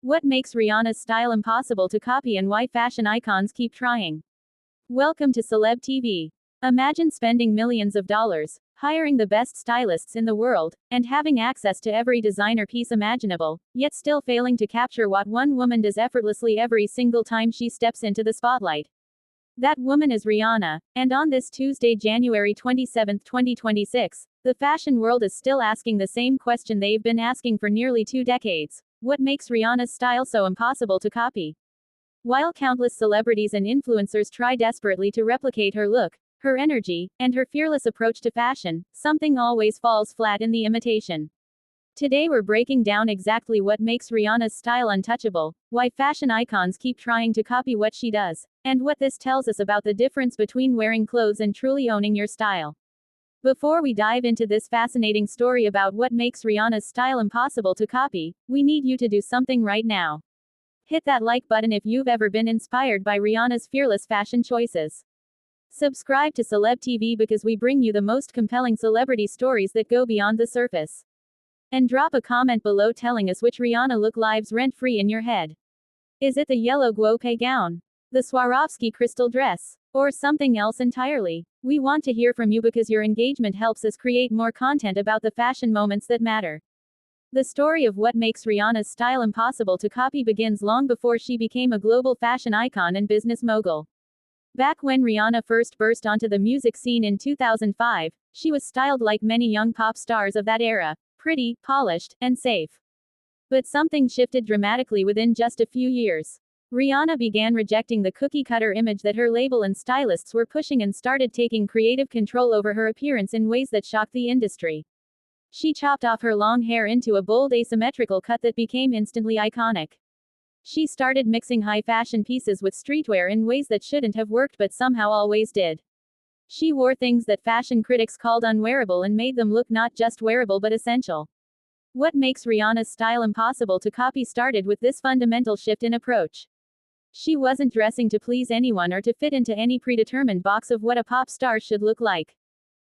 What makes Rihanna's style impossible to copy and why fashion icons keep trying. Welcome to Celeb TV. Imagine spending millions of dollars, hiring the best stylists in the world, and having access to every designer piece imaginable, yet still failing to capture what one woman does effortlessly every single time she steps into the spotlight. That woman is Rihanna, and on this Tuesday, January 27, 2026, the fashion world is still asking the same question they've been asking for nearly 2 decades. What makes Rihanna's style so impossible to copy? While countless celebrities and influencers try desperately to replicate her look, her energy, and her fearless approach to fashion, something always falls flat in the imitation. Today we're breaking down exactly what makes Rihanna's style untouchable, why fashion icons keep trying to copy what she does, and what this tells us about the difference between wearing clothes and truly owning your style. Before we dive into this fascinating story about what makes Rihanna's style impossible to copy, we need you to do something right now. Hit that like button if you've ever been inspired by Rihanna's fearless fashion choices. Subscribe to Celeb TV because we bring you the most compelling celebrity stories that go beyond the surface. And drop a comment below telling us which Rihanna look lives rent-free in your head. Is it the yellow guope gown? The Swarovski crystal dress? Or something else entirely? We want to hear from you because your engagement helps us create more content about the fashion moments that matter. The story of what makes Rihanna's style impossible to copy begins long before she became a global fashion icon and business mogul. Back when Rihanna first burst onto the music scene in 2005, she was styled like many young pop stars of that era, pretty, polished, and safe. But something shifted dramatically within just a few years. Rihanna began rejecting the cookie-cutter image that her label and stylists were pushing and started taking creative control over her appearance in ways that shocked the industry. She chopped off her long hair into a bold asymmetrical cut that became instantly iconic. She started mixing high-fashion pieces with streetwear in ways that shouldn't have worked but somehow always did. She wore things that fashion critics called unwearable and made them look not just wearable but essential. What makes Rihanna's style impossible to copy started with this fundamental shift in approach. She wasn't dressing to please anyone or to fit into any predetermined box of what a pop star should look like.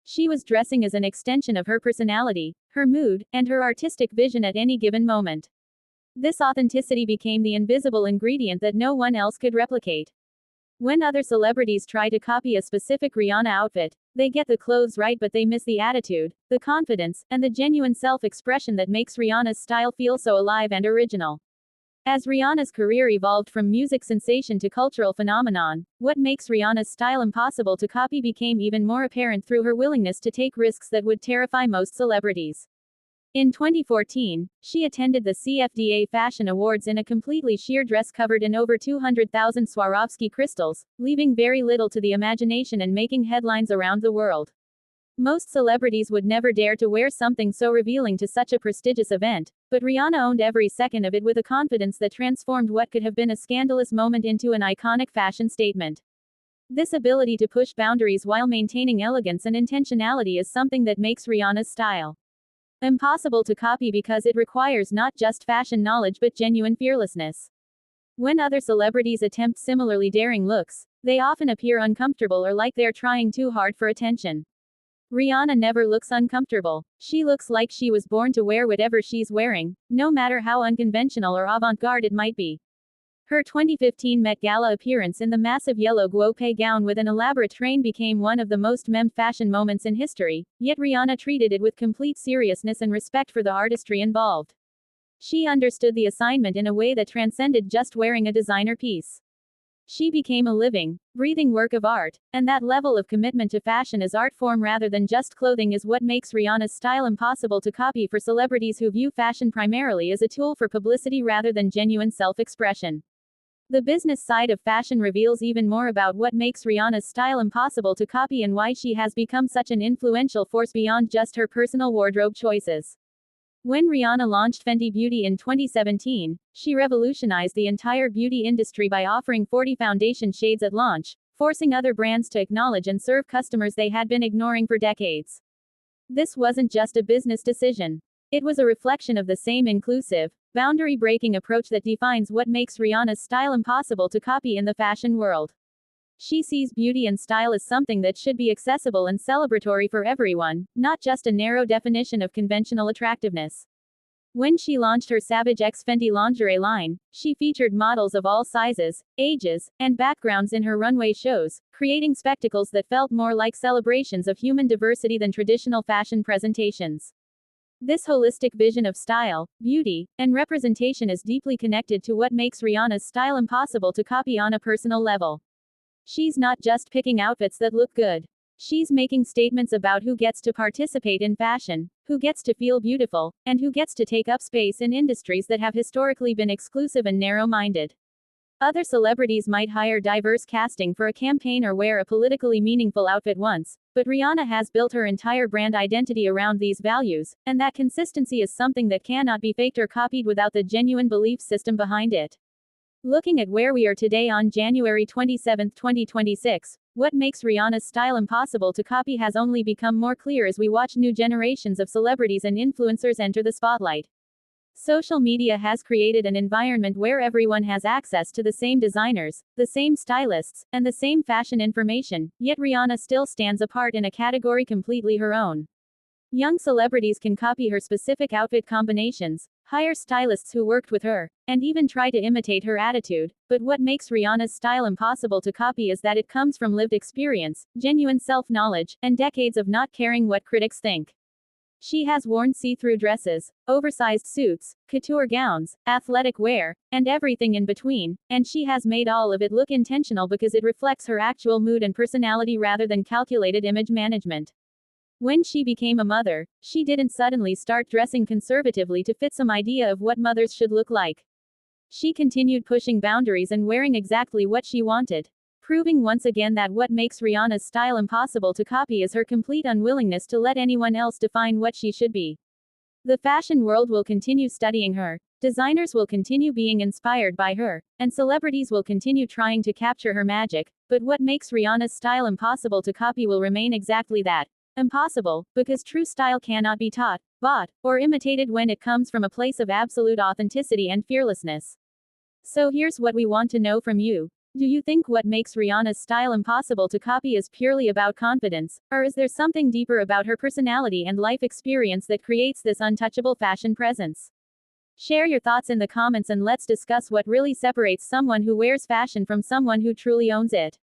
She was dressing as an extension of her personality, her mood, and her artistic vision at any given moment. This authenticity became the invisible ingredient that no one else could replicate. When other celebrities try to copy a specific Rihanna outfit, they get the clothes right but they miss the attitude, the confidence, and the genuine self-expression that makes Rihanna's style feel so alive and original. As Rihanna's career evolved from music sensation to cultural phenomenon, what makes Rihanna's style impossible to copy became even more apparent through her willingness to take risks that would terrify most celebrities. In 2014, she attended the CFDA Fashion Awards in a completely sheer dress covered in over 200,000 Swarovski crystals, leaving very little to the imagination and making headlines around the world. Most celebrities would never dare to wear something so revealing to such a prestigious event, but Rihanna owned every second of it with a confidence that transformed what could have been a scandalous moment into an iconic fashion statement. This ability to push boundaries while maintaining elegance and intentionality is something that makes Rihanna's style impossible to copy because it requires not just fashion knowledge but genuine fearlessness. When other celebrities attempt similarly daring looks, they often appear uncomfortable or like they're trying too hard for attention. Rihanna never looks uncomfortable. She looks like she was born to wear whatever she's wearing, no matter how unconventional or avant-garde it might be. Her 2015 Met Gala appearance in the massive yellow guope gown with an elaborate train became one of the most memed fashion moments in history, yet Rihanna treated it with complete seriousness and respect for the artistry involved. She understood the assignment in a way that transcended just wearing a designer piece. She became a living, breathing work of art, and that level of commitment to fashion as art form rather than just clothing is what makes Rihanna's style impossible to copy for celebrities who view fashion primarily as a tool for publicity rather than genuine self-expression. The business side of fashion reveals even more about what makes Rihanna's style impossible to copy and why she has become such an influential force beyond just her personal wardrobe choices. When Rihanna launched Fenty Beauty in 2017, she revolutionized the entire beauty industry by offering 40 foundation shades at launch, forcing other brands to acknowledge and serve customers they had been ignoring for decades. This wasn't just a business decision. It was a reflection of the same inclusive, boundary-breaking approach that defines what makes Rihanna's style impossible to copy in the fashion world. She sees beauty and style as something that should be accessible and celebratory for everyone, not just a narrow definition of conventional attractiveness. When she launched her Savage X Fenty lingerie line, she featured models of all sizes, ages, and backgrounds in her runway shows, creating spectacles that felt more like celebrations of human diversity than traditional fashion presentations. This holistic vision of style, beauty, and representation is deeply connected to what makes Rihanna's style impossible to copy on a personal level. She's not just picking outfits that look good. She's making statements about who gets to participate in fashion, who gets to feel beautiful, and who gets to take up space in industries that have historically been exclusive and narrow-minded. Other celebrities might hire diverse casting for a campaign or wear a politically meaningful outfit once, but Rihanna has built her entire brand identity around these values, and that consistency is something that cannot be faked or copied without the genuine belief system behind it. Looking at where we are today on January 27, 2026, what makes Rihanna's style impossible to copy has only become more clear as we watch new generations of celebrities and influencers enter the spotlight. Social media has created an environment where everyone has access to the same designers, the same stylists, and the same fashion information, yet Rihanna still stands apart in a category completely her own. Young celebrities can copy her specific outfit combinations, hire stylists who worked with her, and even try to imitate her attitude, but what makes Rihanna's style impossible to copy is that it comes from lived experience, genuine self-knowledge, and decades of not caring what critics think. She has worn see-through dresses, oversized suits, couture gowns, athletic wear, and everything in between, and she has made all of it look intentional because it reflects her actual mood and personality rather than calculated image management. When she became a mother, she didn't suddenly start dressing conservatively to fit some idea of what mothers should look like. She continued pushing boundaries and wearing exactly what she wanted, proving once again that what makes Rihanna's style impossible to copy is her complete unwillingness to let anyone else define what she should be. The fashion world will continue studying her, designers will continue being inspired by her, and celebrities will continue trying to capture her magic, but what makes Rihanna's style impossible to copy will remain exactly that. Impossible, because true style cannot be taught, bought, or imitated when it comes from a place of absolute authenticity and fearlessness. So here's what we want to know from you. Do you think what makes Rihanna's style impossible to copy is purely about confidence, or is there something deeper about her personality and life experience that creates this untouchable fashion presence? Share your thoughts in the comments and let's discuss what really separates someone who wears fashion from someone who truly owns it.